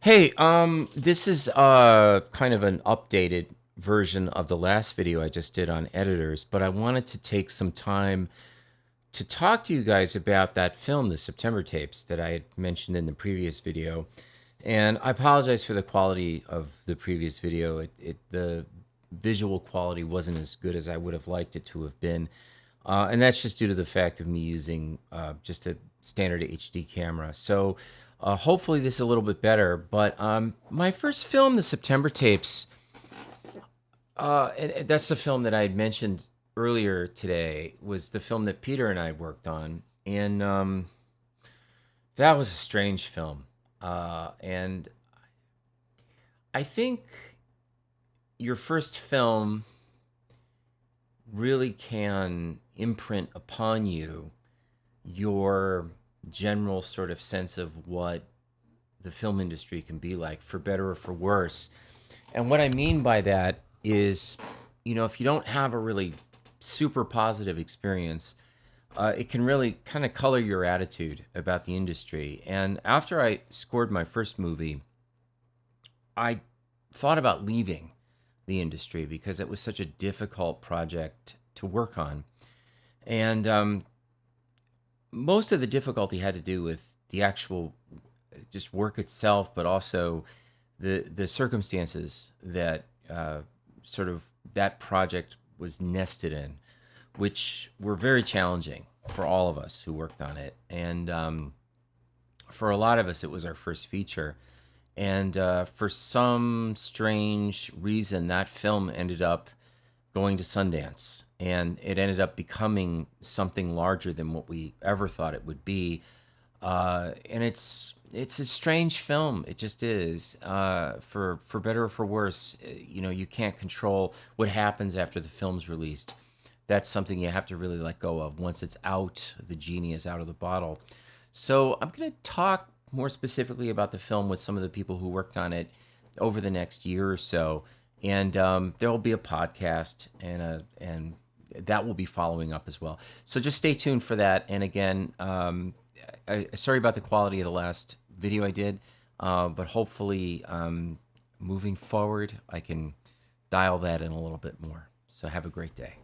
Hey, this is kind of an updated version of the last video I just did on editors, but I wanted to take some time to talk to you guys about that film, The September Tapes, that I had mentioned in the previous video. And I apologize for the quality of the previous video. The visual quality wasn't as good as I would have liked it to have been. And that's just due to the fact of me using just a standard HD camera. So hopefully this is a little bit better. But my first film, The September Tapes, and that's the film that I had mentioned earlier today, was the film that Peter and I worked on. And that was a strange film. And I think your first film really can imprint upon you your general sort of sense of what the film industry can be like, for better or for worse. And what I mean by that is, if you don't have a really super positive experience, it can really kind of color your attitude about the industry. And after I scored my first movie, I thought about leaving the industry because it was such a difficult project to work on. And most of the difficulty had to do with the actual just work itself, but also the circumstances that sort of that project was nested in, which were very challenging for all of us who worked on it. And for a lot of us, it was our first feature. And for some strange reason, that film ended up going to Sundance, and it ended up becoming something larger than what we ever thought it would be. And it's a strange film. It just is. For better or for worse, you can't control what happens after the film's released. That's something you have to really let go of. Once it's out, the genie is out of the bottle. So I'm going to talk more specifically about the film with some of the people who worked on it over the next year or so, and there will be a podcast and that will be following up as well. So just stay tuned for that. And again, sorry about the quality of the last video I did, but hopefully moving forward, I can dial that in a little bit more. So have a great day.